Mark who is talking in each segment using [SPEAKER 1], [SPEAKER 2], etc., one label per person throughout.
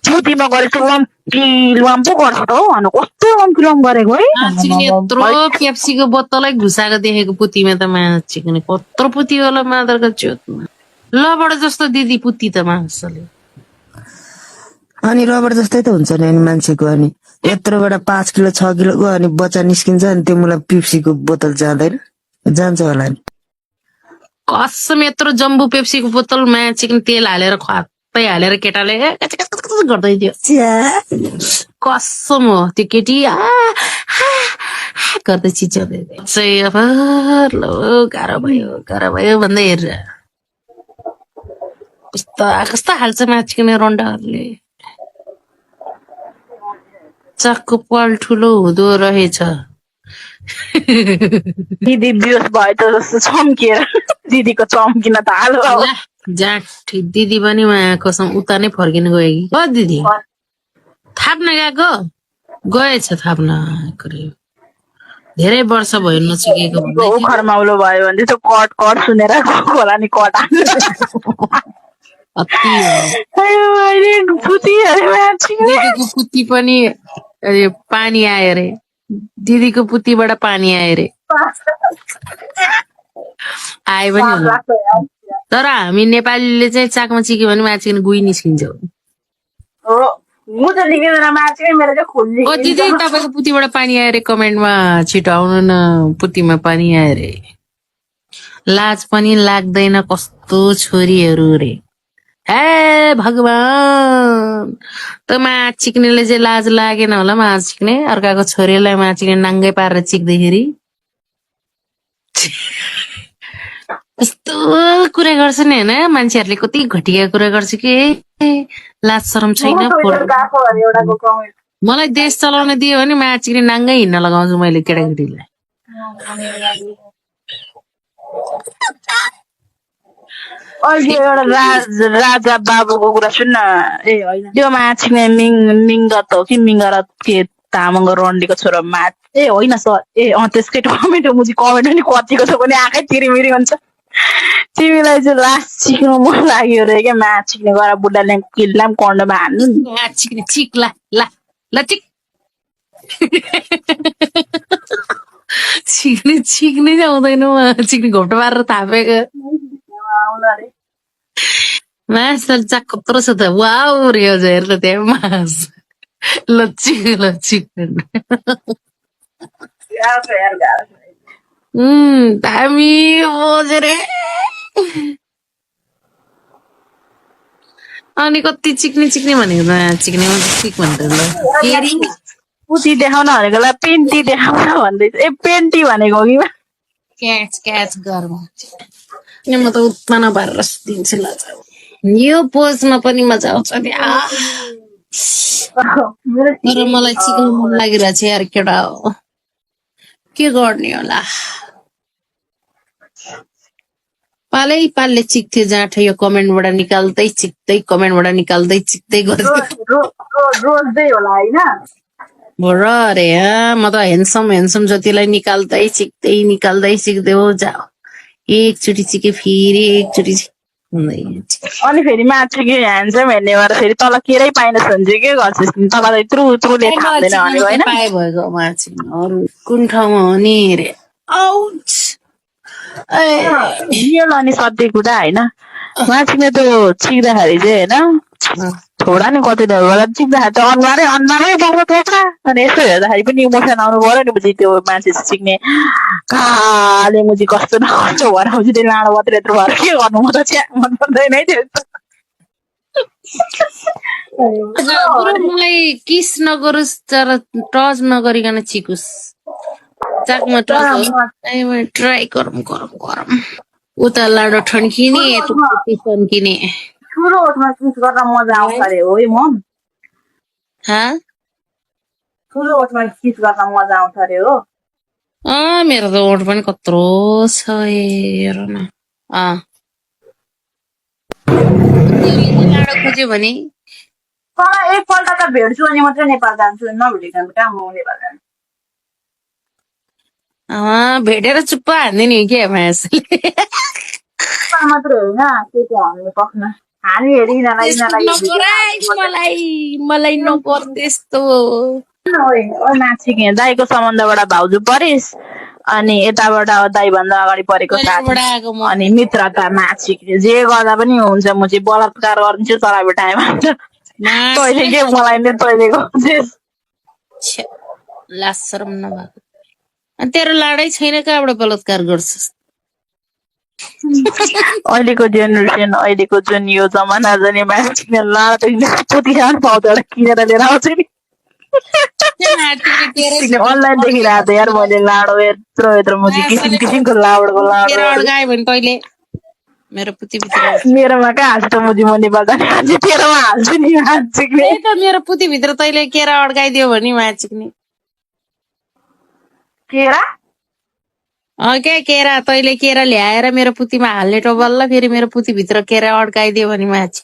[SPEAKER 1] पुतीमा गरेको लम्पी पो गर्छ त हौ भन कस्तो लम्पी गरेको है
[SPEAKER 2] यत्रो पेप्सीको बोतलै घुसाएको देखेको पुतीमा त माछिकने कत्रो पुती होला मादरको चोतमा लबड जस्तो दिदी पुती त मासले
[SPEAKER 3] अनि रबर जस्तै त हुन्छ नि अनि मान्छेको अनि यत्रोबाट 5 किलो 6 किलोको अनि बच्चा निस्किन्छ अनि त्यो मलाई पेप्सीको बोतल जाँदैन जान्छ होला नि
[SPEAKER 2] कसम यत्रो जम्बु पेप्सीको बोतल माछिकने तेल हालेर खत्तै हालेर केटाले गर्दै दियो कसम हो त्यो केटी गर्दै चिच्याउँदै अब गाह्रो भयो भन्दै हेरेर कस्तो हाल्छ माछिकने रन्डाहरूले चाकको पाल ठुलो हुँदो रहेछ
[SPEAKER 1] दिदी बिहोस भयो त जस्तो चम्किएर दिदीको चम्किन त हाल्यो
[SPEAKER 2] जाठ दिदी पनि उहाँकोसँग उता नै फर्किनु गयो कि हो दिदी थाप्न गएको गएछ थाप्न धेरै वर्ष भयो नचिकेको
[SPEAKER 1] खरमाउलो भयो भने त्यो कट सुनेर होला नि कट
[SPEAKER 2] दिदीको पुती पनि पानी आयो रे दिदीको पुतीबाट पानी आयो रे आयो पनि तर हामी नेपालीले चाहिँ चाकमा चिक्यो भने माछिकन गुई निस्किन्छ दिदी तपाईँको पुतीबाट पानी आयो रे कमेन्टमा छिटो आउनु न पुतीमा पानी आयो रे लाज पनि लाग्दैन कस्तो छोरीहरू रे हे भगवान त माछिक्नेले चाहिँ लाज लागेन होला माछिक्ने अर्काको छोरीलाई माछिक्ने नाङ्गै पारेर चिक्दैखेरि कस्तो कुरा गर्छ नि होइन मान्छेहरूले कति घटिया कुरा गर्छ कि लाज शरम छैन मलाई देश चलाउन दियो भने माछिक्ने नाङ्गै हिँड्न लगाउँछु मैले केटाकेटीलाई
[SPEAKER 1] एउटा राजा बाबुको कुरा सुन्न ए होइन त्यो माछिने मिङ्गत हो कि मिङ्गरत के तामाङको रन्डीको छोरो ए होइन सर ए त्यसकै कमेन्ट मुजी कमेन्ट पनि कतिको छ पनि आँखै तिरिमिरी हुन्छ तिमीलाई चाहिँ लास्ट सिक्नु मन लाग्यो रे क्या माछिक्ने गएर बुढाले किल्ला पनि कर्णमा हान्नु नि
[SPEAKER 2] माछिक्ने चिक ला चिक छिक्नै आउँदैन माछिक्ने घोप्टो मारेर थापेको मास चाक कत्रो छ त वाउ रे हेर त्यहाँ मास लच्चिक दामी रे अनि कति चिक्ने भनेको चिक्ने चिक भन्दै
[SPEAKER 1] पुती देखाउन भनेकोलाई पेन्टी देखाउन भन्दैछ ए पेन्टी भनेको कि
[SPEAKER 2] क्याच गर्म म त उत्पन्न भएर दिन्छु ल यो पोजमा पनि मजा आउँछ तर मलाई चिक्न मन लागिरहेको छ यार केटा हो के गर्ने होला पालै चिक्थ्यो जाँठो यो कमेन्टबाट निकाल्दै चिक्दै कमेन्टबाट निकाल्दै चिक्दै
[SPEAKER 1] रोज्दै होला होइन
[SPEAKER 2] अरे म त हेन्सम जतिलाई निकाल्दै चिक्दै हो जाओ एकचोटि चिके फेरि एकचोटि
[SPEAKER 1] अनि फेरि माथि के ह्यान्डसम हेर्ने भएर फेरि तल केरै पाइन सन्जे के गर्छ तल त्रुले थाप्दैन भनेको होइन
[SPEAKER 2] पाए भएको माछी अरू कुन ठाउँमा हो नि रे आउच
[SPEAKER 1] रियल अनि सत्य कुरा होइन माछीले त चिक्दाखेरि चाहिँ होइन छोडा नि कति बेला चिक्दाखेरि त अनुहारै बाख्रो टोक्रा अनि यसो हेर्दाखेरि पनि इमोसन आउनु पर्यो नि बुझी त्यो मान्छे चिक्ने काले मुजी कस्तो न कस्तो भएर मुजी त्यो लाडो मात्रै यत्रो भएर के गर्नु म त चिया मन पर्दैन है त्यो
[SPEAKER 2] मलाई किस नगरोस् तर टच नगरिकन चिकुस् चाकमा ट्राई गरौँ उता लाडो ठन्किने ठन्किने
[SPEAKER 1] ठुलो ओठमा किस गर्न मजा आउँछ अरे हो मम ठुलो ओठमा किस गर्न मजा आउँछ अरे हो
[SPEAKER 2] मेरो त ओठ पनि कत्रो छ हेर न लाडो खोज्यो भने
[SPEAKER 1] एकपल्ट त भेट्छु अनि मात्रै नेपाल जान्छु नभेटेको कहाँ म नेपाल जान्छु
[SPEAKER 2] भेटेर चुप्पा हान्दिने क्या मासले
[SPEAKER 1] मात्रै होइन केटी हामीले पक्न हामी हेरि यिनीहरूलाई
[SPEAKER 2] त्यस्तो
[SPEAKER 1] यिनीहरूलाई
[SPEAKER 2] नगर है, मलाई नगर त्यस्तो।
[SPEAKER 1] ओ नाचिक दाईको सम्बन्धबाट भाउजू परिस अनि यताबाट दाईभन्दा अगाडि परेको साथी
[SPEAKER 2] पहिलाबाट आएको म
[SPEAKER 1] अनि मित्रता नाचिक जे गर्दा पनि हुन्छ म चाहिँ बलात्कार गरिदिन्छु तँलाई भेटाएमा तैँले के मलाई नै तैँले गर्छिस्
[SPEAKER 2] छ्या, लाज शरम नभएको। अनि तेरो लाडै छैन, कहाँबाट बलात्कार गर्छस्?
[SPEAKER 1] अहिलेको जेनेरेसन अहिलेको जुन यो जमाना जाने मान्छे लाडो पोती खानु पाउँछ एउटा किनेर लिएर आउँछ नि अनलाइन देखिरहेको थिएँ यार मैले लाडो यत्रो यत्रो मुजी किसिम किसिमको लाडोको लाडो
[SPEAKER 2] अड्कायो भने तैँले मेरो पुतीभित्र
[SPEAKER 1] मेरोमा कहाँ हाल्छु त मुजी म नेपाल जाने मान्छे तेरोमा हाल्छु नि मान्छे
[SPEAKER 2] त्यही त मेरो पुतीभित्र तैँले केरा अड्काइदियो भने माछिक्ने।
[SPEAKER 1] केरा
[SPEAKER 2] क्या केरा तैँले केरा ल्याएर मेरो पुतीमा हाल्ने टबल्ल फेरि मेरो पुतीभित्र केरा अड्काइदियो भने माछी।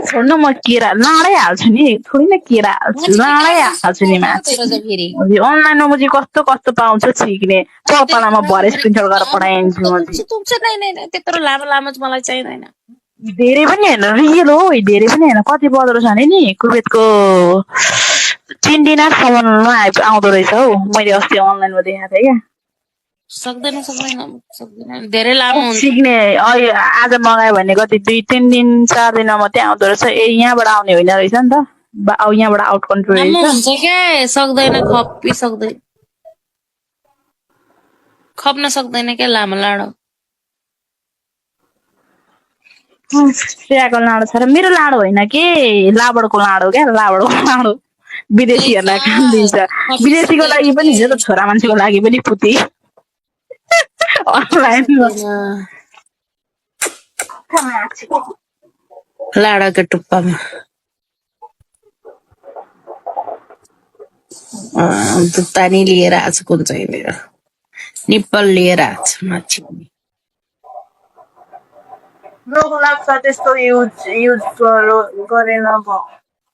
[SPEAKER 1] छोड्नु म केरा लाडै हाल्छु नि थोरै न केरा हाल्छु लाडै हाल्छु नि मान्छे अनलाइनमा मुजी कस्तो कस्तो पाउँछ छिक्ने पपालामा भरे स्क्रिनसट गरेर पठाइदिन्छु म
[SPEAKER 2] त्यत्रो लामो लामो मलाई चाहिँदैन।
[SPEAKER 1] धेरै पनि होइन रियल हो धेरै पनि होइन कति पर्दो रहेछ भने नि कुवेतको 3 दिनसम्ममा आउँदो रहेछ हौ मैले अस्ति अनलाइनमा देखाएको थिएँ क्या
[SPEAKER 2] सक्दैन धेरै लामो हुन्छ।
[SPEAKER 1] सिक्ने आज मगायो भने कति 2-3 दिन 4 दिनमा मात्रै आउँदो रहेछ यहाँबाट आउने होइन रहेछ नि त यहाँबाट आउट कन्ट्री
[SPEAKER 2] लामो
[SPEAKER 1] रहेछ
[SPEAKER 2] हुन्छ क्या सक्दैन खप्पी सक्दैन खप्न सक्दैन क्या लामो लाडो।
[SPEAKER 1] श्रेयाको लाडो छ र मेरो लाडो होइन के लाबडको लाडो क्या लाबडको लाडो विदेशीहरूलाई काम दिन्छ विदेशीको लागि पनि हिजो त छोरा मान्छेको लागि पनि पुती अनलाइनमा
[SPEAKER 2] लाडाको टुप्पामा दुत्तानी लिएर आएको कुन चाहिँ लिएर निप्पल लिएर आएको छ माछी
[SPEAKER 1] रोग लाग्छ त्यस्तो युज गरेन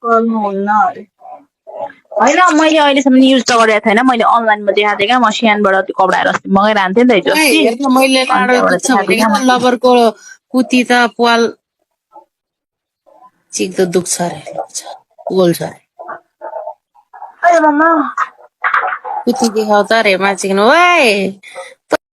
[SPEAKER 1] गर्नुहुन्न अरे होइन मैले अहिलेसम्म युज त गरेको छैन मैले अनलाइनमा देखाएको थिएँ क्या म सियानबाट त्यो कपडाहरू अस्ति मगाइरहन्थेँ नि त हिजो
[SPEAKER 2] मैले लाडो दुख्छ भने लबरको कुती त पाल चिक्दो दुख्छ अरे पोल्छ अरे कुती देखाउ त अरे माछिक्नु